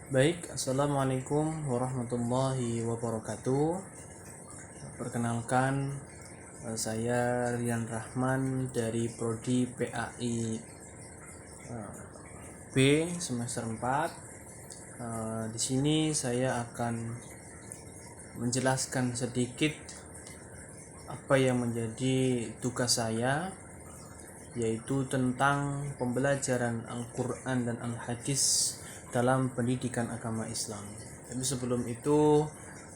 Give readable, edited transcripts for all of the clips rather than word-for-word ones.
Baik, Assalamualaikum warahmatullahi wabarakatuh. Perkenalkan, saya Rian Rahman dari Prodi PAI B semester 4. Di sini saya akan menjelaskan sedikit apa yang menjadi tugas saya, yaitu tentang pembelajaran Al-Quran dan Al-Hadis dalam pendidikan agama Islam. Tapi sebelum itu,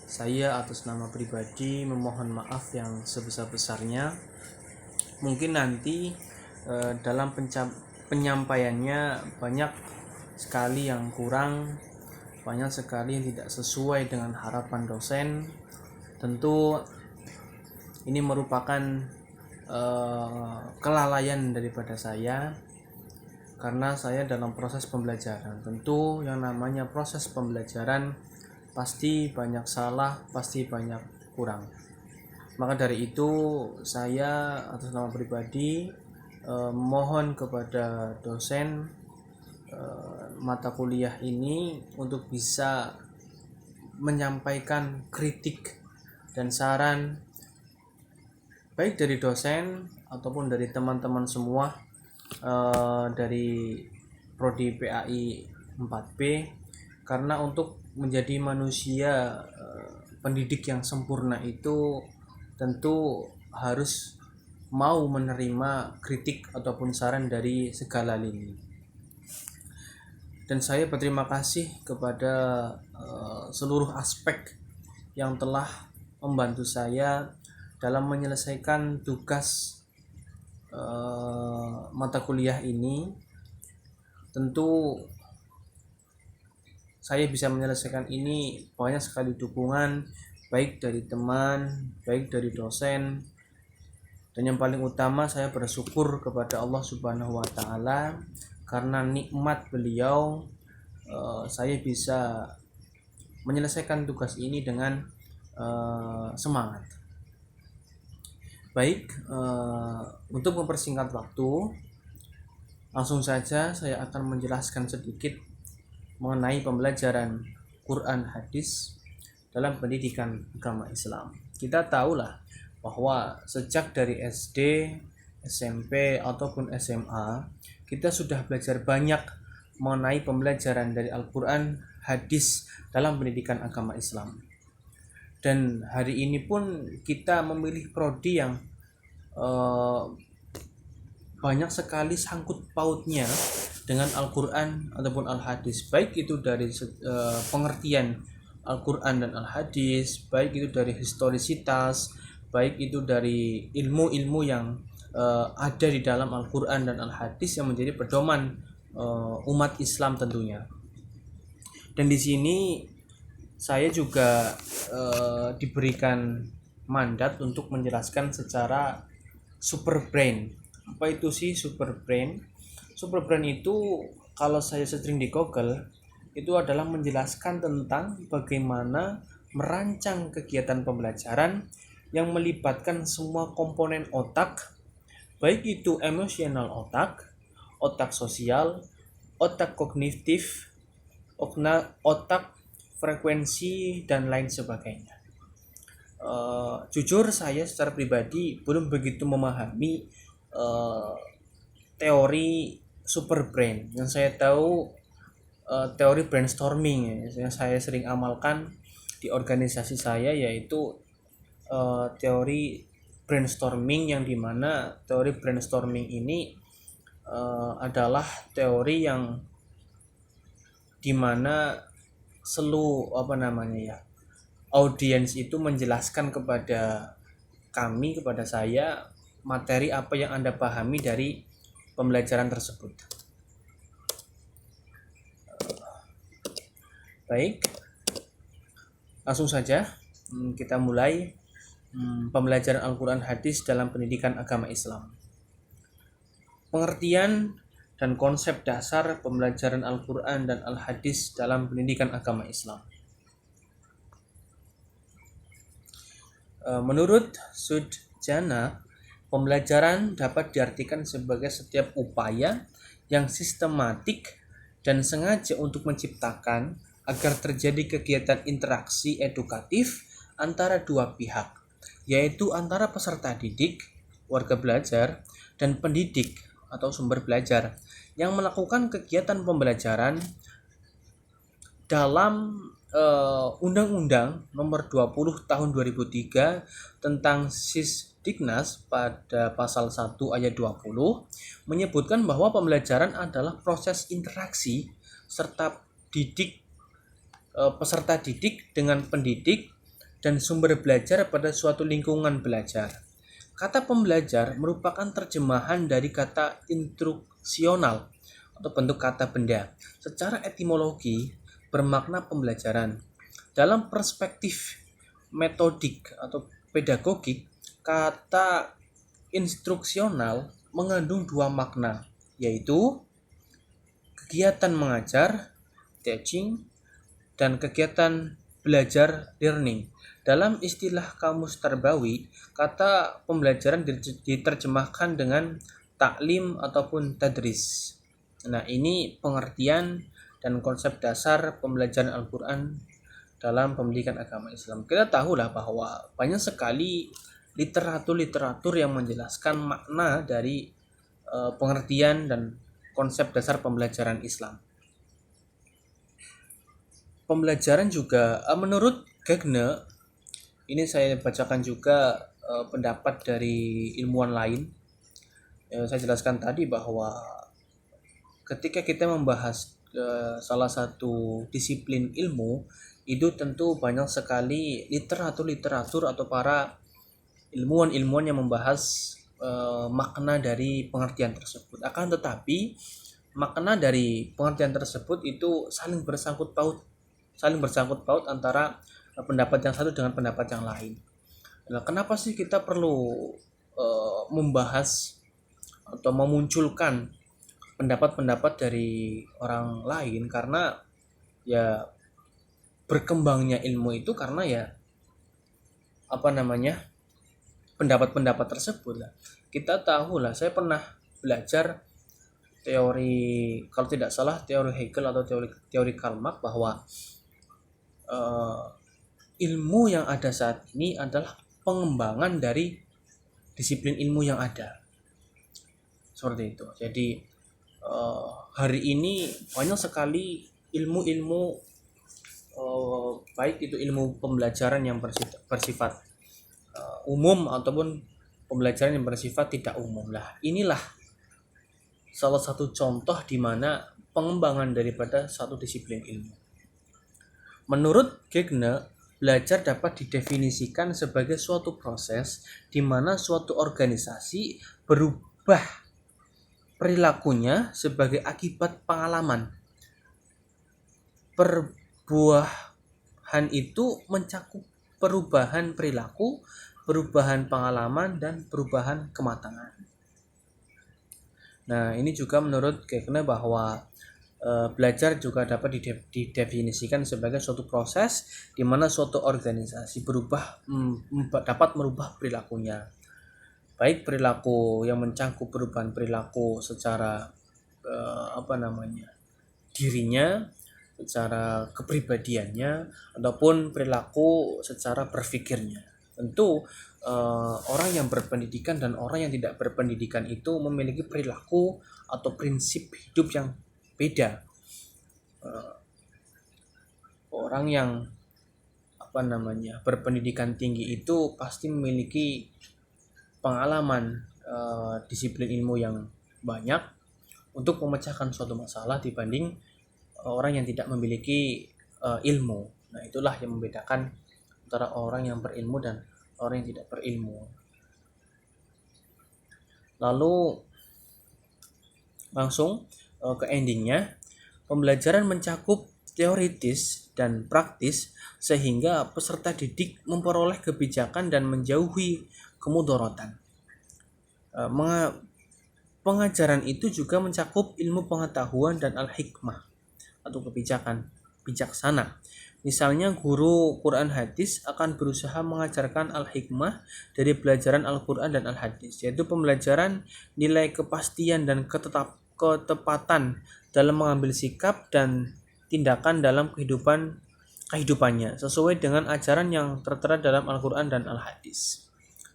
saya atas nama pribadi memohon maaf yang sebesar-besarnya. Mungkin nanti dalam penyampaiannya banyak sekali yang kurang, banyak sekali yang tidak sesuai dengan harapan dosen. Tentu ini merupakan kelalaian daripada saya, karena saya dalam proses pembelajaran. Tentu yang namanya proses pembelajaran pasti banyak salah, pasti banyak kurang. Maka dari itu saya atas nama pribadi mohon kepada dosen mata kuliah ini untuk bisa menyampaikan kritik dan saran baik dari dosen ataupun dari teman-teman semua dari Prodi PAI 4B, karena untuk menjadi manusia pendidik yang sempurna itu tentu harus mau menerima kritik ataupun saran dari segala lini. Dan saya berterima kasih kepada seluruh aspek yang telah membantu saya dalam menyelesaikan tugas mata kuliah ini. Tentu saya bisa menyelesaikan ini banyak sekali dukungan, baik dari teman, baik dari dosen, dan yang paling utama saya bersyukur kepada Allah Subhanahu wa Ta'ala, karena nikmat beliau saya bisa menyelesaikan tugas ini dengan semangat. Baik, untuk mempersingkat waktu, langsung saja saya akan menjelaskan sedikit mengenai pembelajaran Quran Hadis dalam pendidikan agama Islam. Kita tahulah bahwa sejak dari SD, SMP ataupun SMA, kita sudah belajar banyak mengenai pembelajaran dari Al-Quran Hadis dalam pendidikan agama Islam. Dan hari ini pun kita memilih prodi yang banyak sekali sangkut pautnya dengan Al-Quran ataupun Al-Hadis, baik itu dari pengertian Al-Quran dan Al-Hadis, baik itu dari historisitas, baik itu dari ilmu-ilmu yang ada di dalam Al-Quran dan Al-Hadis yang menjadi pedoman umat Islam tentunya. Dan di sini saya juga diberikan mandat untuk menjelaskan secara super brain. Apa itu sih super brain? Super brain itu kalau saya searching di Google, itu adalah menjelaskan tentang bagaimana merancang kegiatan pembelajaran yang melibatkan semua komponen otak, baik itu emosional otak, otak sosial, otak kognitif, otak frekuensi, dan lain sebagainya. Jujur saya secara pribadi belum begitu memahami teori super brain. Yang saya tahu teori brainstorming yang saya sering amalkan di organisasi saya, yaitu teori brainstorming, yang dimana teori brainstorming ini adalah teori yang dimana audiens itu menjelaskan kepada kami, kepada saya, materi apa yang Anda pahami dari pembelajaran tersebut. Baik, langsung saja kita mulai pembelajaran Al-Quran Hadis dalam pendidikan agama Islam. Pengertian dan konsep dasar pembelajaran Al-Quran dan Al-Hadis dalam pendidikan agama Islam. Menurut Sudjana, pembelajaran dapat diartikan sebagai setiap upaya yang sistematik dan sengaja untuk menciptakan agar terjadi kegiatan interaksi edukatif antara dua pihak, yaitu antara peserta didik, warga belajar, dan pendidik atau sumber belajar yang melakukan kegiatan pembelajaran dalam Undang-Undang Nomor 20 Tahun 2003 tentang Sisdiknas pada pasal 1 ayat 20 menyebutkan bahwa pembelajaran adalah proses interaksi serta peserta didik dengan pendidik dan sumber belajar pada suatu lingkungan belajar. Kata pembelajar merupakan terjemahan dari kata instruksional atau bentuk kata benda. Secara etimologi bermakna pembelajaran. Dalam perspektif metodik atau pedagogik, kata instruksional mengandung dua makna, yaitu kegiatan mengajar, teaching, dan kegiatan belajar, learning. Dalam istilah Kamus Tarbawi, kata pembelajaran diterjemahkan dengan taklim ataupun tadris. Nah, ini pengertian dan konsep dasar pembelajaran Al-Quran dalam pendidikan agama Islam. Kita tahulah bahwa banyak sekali literatur yang menjelaskan makna dari pengertian dan konsep dasar pembelajaran Islam. Pembelajaran juga menurut Gagne, ini saya bacakan juga pendapat dari ilmuwan lain. Saya jelaskan tadi bahwa ketika kita membahas salah satu disiplin ilmu, itu tentu banyak sekali literatur atau para ilmuwan yang membahas makna dari pengertian tersebut. Akan tetapi makna dari pengertian tersebut itu saling bersangkut paut antara pendapat yang satu dengan pendapat yang lain. Nah, kenapa sih kita perlu membahas atau memunculkan pendapat-pendapat dari orang lain? Karena ya berkembangnya ilmu itu karena ya pendapat-pendapat tersebut lah. Kita tahu lah, saya pernah belajar teori, kalau tidak salah teori Hegel atau teori Karl Marx, bahwa ilmu yang ada saat ini adalah pengembangan dari disiplin ilmu yang ada. Seperti itu. Jadi hari ini banyak sekali ilmu-ilmu baik itu ilmu pembelajaran yang bersifat umum ataupun pembelajaran yang bersifat tidak umum lah. Inilah salah satu contoh di mana pengembangan daripada satu disiplin ilmu. Menurut Gagne, belajar dapat didefinisikan sebagai suatu proses di mana suatu organisasi berubah perilakunya sebagai akibat pengalaman. Perubahan itu mencakup perubahan perilaku, perubahan pengalaman, dan perubahan kematangan. Nah, ini juga menurut Gagne bahwa belajar juga dapat didefinisikan sebagai suatu proses di mana suatu organisasi dapat merubah perilakunya, baik perilaku yang mencakup perubahan perilaku secara dirinya, secara kepribadiannya, ataupun perilaku secara berpikirnya. Tentu orang yang berpendidikan dan orang yang tidak berpendidikan itu memiliki perilaku atau prinsip hidup yang beda. Orang yang berpendidikan tinggi itu pasti memiliki pengalaman disiplin ilmu yang banyak untuk memecahkan suatu masalah dibanding orang yang tidak memiliki ilmu. Nah, itulah yang membedakan antara orang yang berilmu dan orang yang tidak berilmu. Lalu langsung ke endingnya, pembelajaran mencakup teoritis dan praktis sehingga peserta didik memperoleh kebijakan dan menjauhi kemudorotan. Pengajaran itu juga mencakup ilmu pengetahuan dan al-hikmah atau kebijakan, bijaksana. Misalnya guru Quran hadis akan berusaha mengajarkan al-hikmah dari pelajaran Al-Quran dan al-hadis, yaitu pembelajaran nilai kepastian dan ketepatan dalam mengambil sikap dan tindakan dalam kehidupannya sesuai dengan ajaran yang tertera dalam Al-Quran dan Al-Hadis.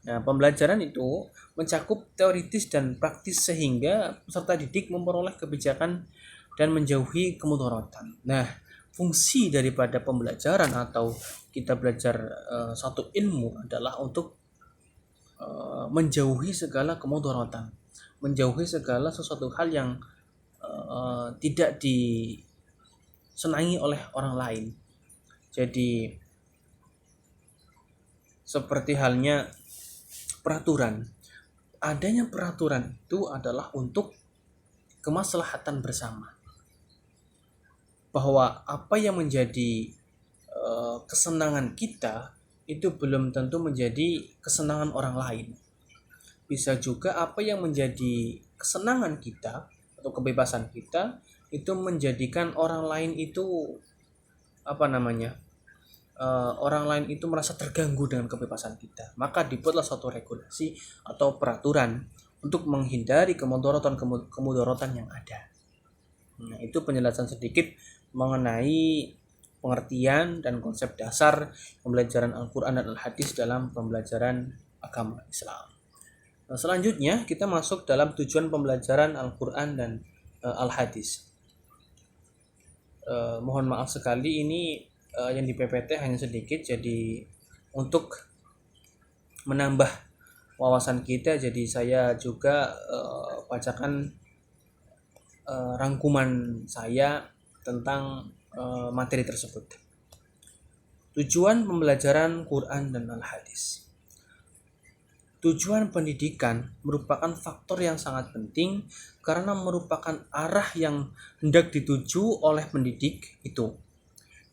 Nah, pembelajaran itu mencakup teoritis dan praktis sehingga peserta didik memperoleh kebijakan dan menjauhi kemudaratan. Nah, fungsi daripada pembelajaran atau kita belajar satu ilmu adalah untuk menjauhi segala kemudaratan, menjauhi segala sesuatu hal yang tidak disenangi oleh orang lain. Jadi seperti halnya peraturan. Adanya peraturan itu adalah untuk kemaslahatan bersama. Bahwa apa yang menjadi kesenangan kita itu belum tentu menjadi kesenangan orang lain. Bisa juga apa yang menjadi kesenangan kita atau kebebasan kita itu menjadikan orang lain itu orang lain itu merasa terganggu dengan kebebasan kita. Maka dibuatlah suatu regulasi atau peraturan untuk menghindari kemudaratan yang ada. Nah, itu penjelasan sedikit mengenai pengertian dan konsep dasar pembelajaran Al-Quran dan Al-Hadis dalam pembelajaran agama Islam. Nah, selanjutnya kita masuk dalam tujuan pembelajaran Al-Quran dan Al-Hadis. Mohon maaf sekali ini yang di PPT hanya sedikit, jadi untuk menambah wawasan kita, jadi saya juga bacakan rangkuman saya tentang materi tersebut. Tujuan pembelajaran Quran dan Al-Hadis. Tujuan pendidikan merupakan faktor yang sangat penting karena merupakan arah yang hendak dituju oleh pendidik itu.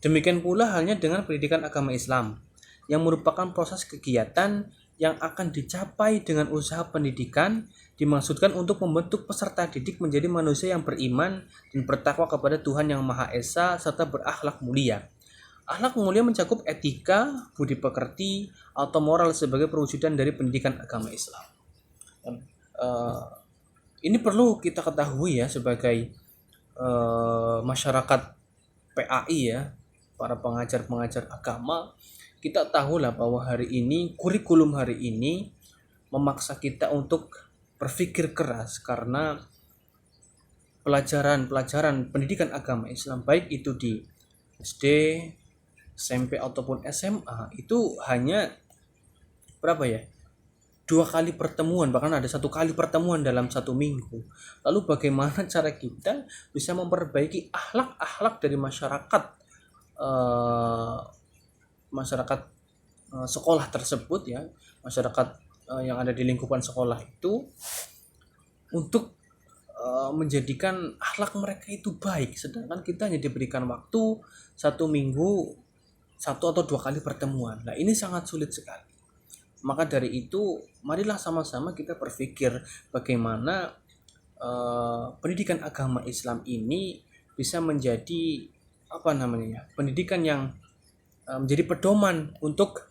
Demikian pula halnya dengan pendidikan agama Islam, yang merupakan proses kegiatan yang akan dicapai dengan usaha pendidikan, dimaksudkan untuk membentuk peserta didik menjadi manusia yang beriman dan bertakwa kepada Tuhan Yang Maha Esa serta berakhlak mulia. Akhlak mulia mencakup etika, budi pekerti, atau moral sebagai perwujudan dari pendidikan agama Islam. Ini perlu kita ketahui ya sebagai masyarakat PAI ya, para pengajar-pengajar agama. Kita tahulah bahwa hari ini, kurikulum hari ini memaksa kita untuk berpikir keras karena pelajaran pendidikan agama Islam baik itu di SD, SMP ataupun SMA itu hanya 2 kali pertemuan, bahkan ada 1 kali pertemuan dalam 1 minggu. Lalu bagaimana cara kita bisa memperbaiki akhlak dari masyarakat sekolah tersebut ya, masyarakat yang ada di lingkupan sekolah itu, untuk menjadikan akhlak mereka itu baik, sedangkan kita hanya diberikan waktu 1 minggu 1 atau 2 kali pertemuan. Nah, ini sangat sulit sekali. Maka dari itu marilah sama-sama kita berpikir bagaimana pendidikan agama Islam ini bisa menjadi pendidikan yang menjadi pedoman untuk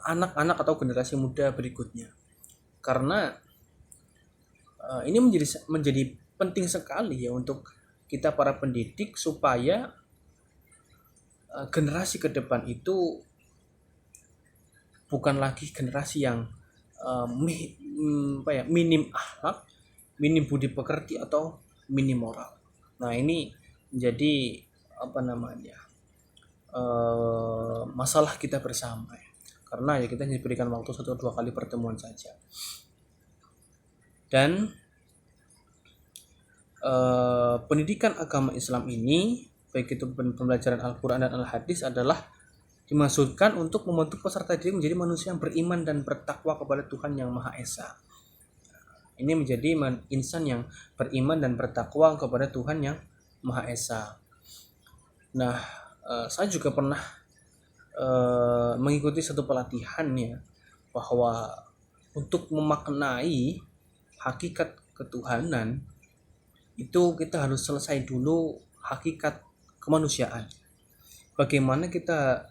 anak-anak atau generasi muda berikutnya. Karena ini menjadi penting sekali ya untuk kita para pendidik supaya generasi ke depan itu bukan lagi generasi yang minim akhlak, minim budi pekerti atau minim moral. Nah, ini menjadi masalah kita bersama ya. Karena ya kita diberikan waktu 1 atau 2 kali pertemuan saja. Dan pendidikan agama Islam ini, baik itu pembelajaran Al-Quran dan Al-Hadis, adalah dimaksudkan untuk membentuk peserta didik menjadi manusia yang beriman dan bertakwa kepada Tuhan Yang Maha Esa. Ini menjadi insan yang beriman dan bertakwa kepada Tuhan Yang Maha Esa. Nah, saya juga pernah mengikuti satu pelatihan ya, bahwa untuk memaknai hakikat ketuhanan itu kita harus selesai dulu hakikat kemanusiaan. Bagaimana kita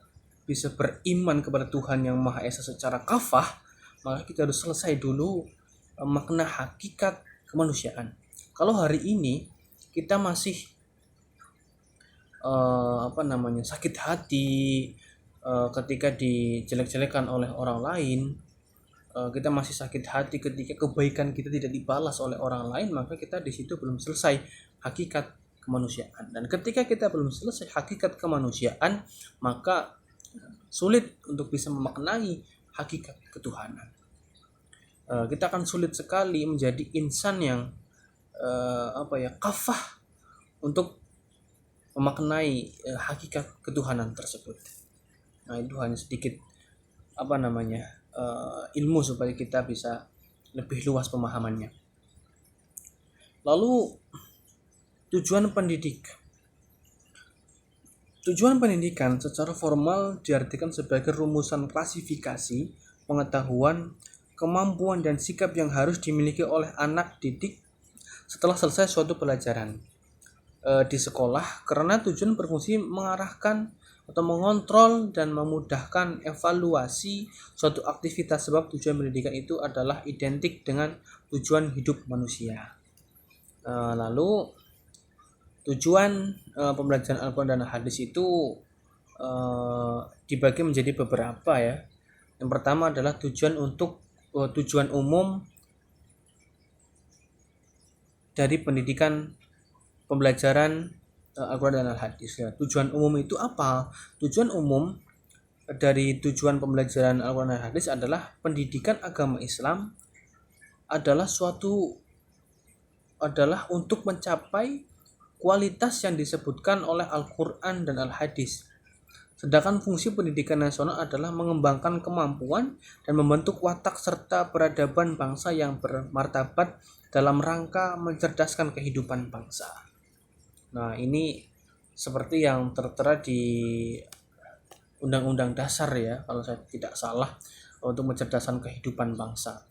bisa beriman kepada Tuhan Yang Maha Esa secara kafah, maka kita harus selesai dulu makna hakikat kemanusiaan. Kalau hari ini kita masih sakit hati ketika dijelek-jelekan oleh orang lain, kita masih sakit hati ketika kebaikan kita tidak dibalas oleh orang lain, maka kita di situ belum selesai hakikat kemanusiaan. Dan ketika kita belum selesai hakikat kemanusiaan, maka sulit untuk bisa memaknai hakikat ketuhanan. Kita akan sulit sekali menjadi insan yang kafah untuk memaknai hakikat ketuhanan tersebut. Nah, itu hanya sedikit ilmu supaya kita bisa lebih luas pemahamannya. Lalu tujuan pendidikan secara formal diartikan sebagai rumusan klasifikasi pengetahuan, kemampuan dan sikap yang harus dimiliki oleh anak didik setelah selesai suatu pelajaran di sekolah, karena tujuan berfungsi mengarahkan atau mengontrol dan memudahkan evaluasi suatu aktivitas, sebab tujuan pendidikan itu adalah identik dengan tujuan hidup manusia. Lalu tujuan pembelajaran Al-Quran dan Hadis itu dibagi menjadi beberapa ya. Yang pertama adalah tujuan umum dari pendidikan pembelajaran Al-Quran dan Al-Hadis ya. Tujuan umum itu apa? Tujuan umum dari tujuan pembelajaran Al-Quran dan Al-Hadis adalah pendidikan agama Islam adalah untuk mencapai kualitas yang disebutkan oleh Al-Quran dan Al-Hadis. Sedangkan fungsi pendidikan nasional adalah mengembangkan kemampuan dan membentuk watak serta peradaban bangsa yang bermartabat dalam rangka mencerdaskan kehidupan bangsa. Nah, ini seperti yang tertera di Undang-Undang Dasar ya, kalau saya tidak salah, untuk mencerdaskan kehidupan bangsa.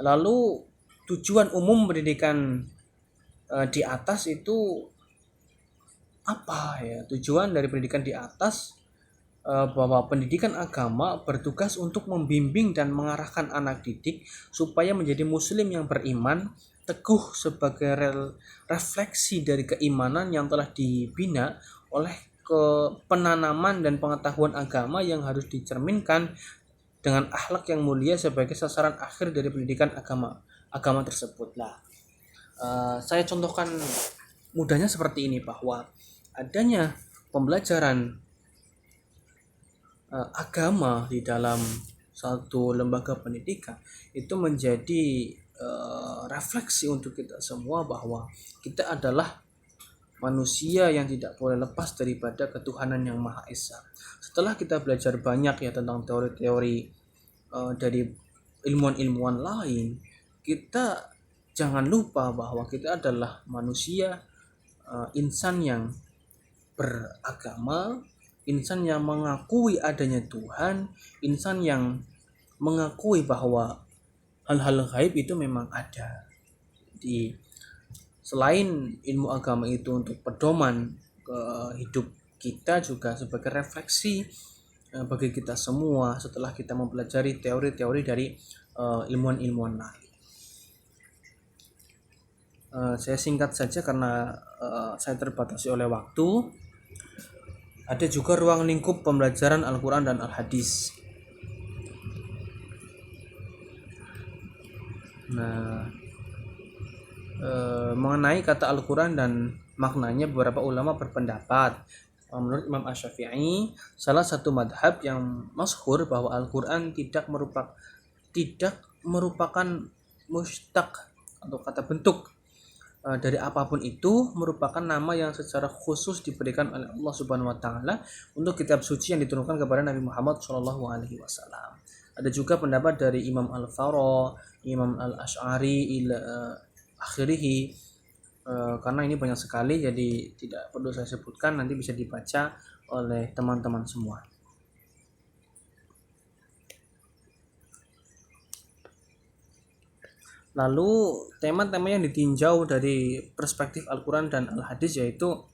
Lalu tujuan umum pendidikan di atas itu apa ya? Tujuan dari pendidikan di atas bahwa pendidikan agama bertugas untuk membimbing dan mengarahkan anak didik supaya menjadi muslim yang beriman, teguh sebagai refleksi dari keimanan yang telah dibina oleh penanaman dan pengetahuan agama yang harus dicerminkan dengan akhlak yang mulia sebagai sasaran akhir dari pendidikan agama tersebut. Nah, saya contohkan mudahnya seperti ini, bahwa adanya pembelajaran agama di dalam satu lembaga pendidikan itu menjadi refleksi untuk kita semua bahwa kita adalah manusia yang tidak boleh lepas daripada ketuhanan yang Maha Esa. Setelah kita belajar banyak ya tentang teori-teori dari ilmuwan-ilmuwan lain, kita jangan lupa bahwa kita adalah manusia, insan yang beragama, insan yang mengakui adanya Tuhan, insan yang mengakui bahwa hal-hal gaib itu memang ada. Selain ilmu agama itu untuk pedoman hidup kita, juga sebagai refleksi bagi kita semua setelah kita mempelajari teori-teori dari ilmuwan-ilmuwan lain. Saya singkat saja karena saya terbatasi oleh waktu. Ada juga ruang lingkup pembelajaran Al-Quran dan Al-Hadis. Nah, mengenai kata Al-Quran dan maknanya, beberapa ulama berpendapat. Menurut Imam Asy-Syafi'i, salah satu madhab yang masyhur bahwa Al-Quran tidak merupakan mustaq atau kata bentuk dari apapun itu, merupakan nama yang secara khusus diberikan oleh Allah Subhanahu wa taala untuk kitab suci yang diturunkan kepada Nabi Muhammad SAW. Ada juga pendapat dari Imam Al-Faraw, Imam Al-Asy'ari akhirih, karena ini banyak sekali jadi tidak perlu saya sebutkan, nanti bisa dibaca oleh teman-teman semua. Lalu tema-tema yang ditinjau dari perspektif Al-Quran dan Al-Hadis yaitu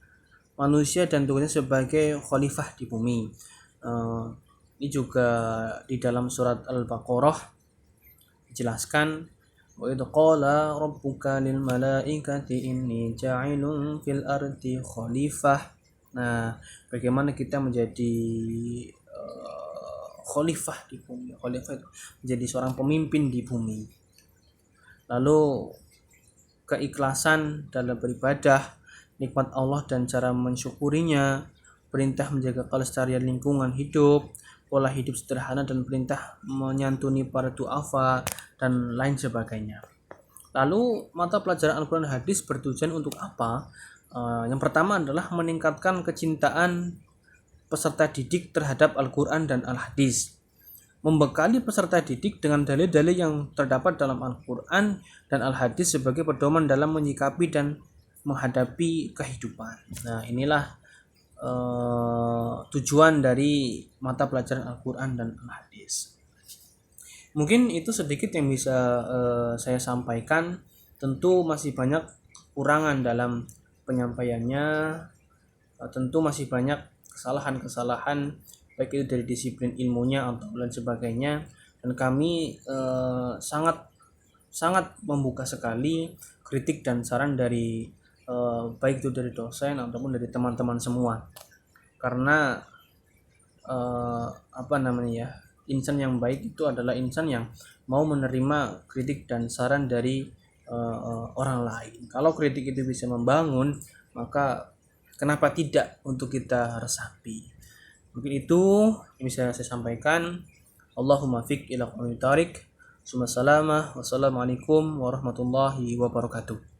manusia dan tugasnya sebagai khalifah di bumi. Ini juga di dalam surat Al-Baqarah jelaskan, wa idh qala rabbuka lil malaikati inni ja'ilun fil ardi khalifah. Nah, bagaimana kita menjadi khalifah di bumi. Khalifah itu menjadi seorang pemimpin di bumi. Lalu keikhlasan dalam beribadah, nikmat Allah dan cara mensyukurinya, perintah menjaga kelestarian lingkungan hidup, pola hidup sederhana dan perintah menyantuni para duafa dan lain sebagainya. Lalu mata pelajaran Al-Quran dan Hadis bertujuan untuk apa? Yang pertama adalah meningkatkan kecintaan peserta didik terhadap Al-Quran dan Al-Hadis, membekali peserta didik dengan dalil-dalil yang terdapat dalam Al-Quran dan Al-Hadis sebagai pedoman dalam menyikapi dan menghadapi kehidupan. Nah, inilah tujuan dari mata pelajaran Al-Quran dan Al-Hadis. Mungkin itu sedikit yang bisa saya sampaikan. Tentu masih banyak kekurangan dalam penyampaiannya, tentu masih banyak kesalahan-kesalahan baik itu dari disiplin ilmunya atau lain sebagainya, dan kami sangat membuka sekali kritik dan saran dari baik itu dari dosen ataupun dari teman-teman semua, karena insan yang baik itu adalah insan yang mau menerima kritik dan saran dari orang lain. Kalau kritik itu bisa membangun, maka kenapa tidak untuk kita resapi. Mungkin itu yang bisa saya sampaikan. Allahumma fiq ila qawmi tarik. Wassalamualaikum warahmatullahi wabarakatuh.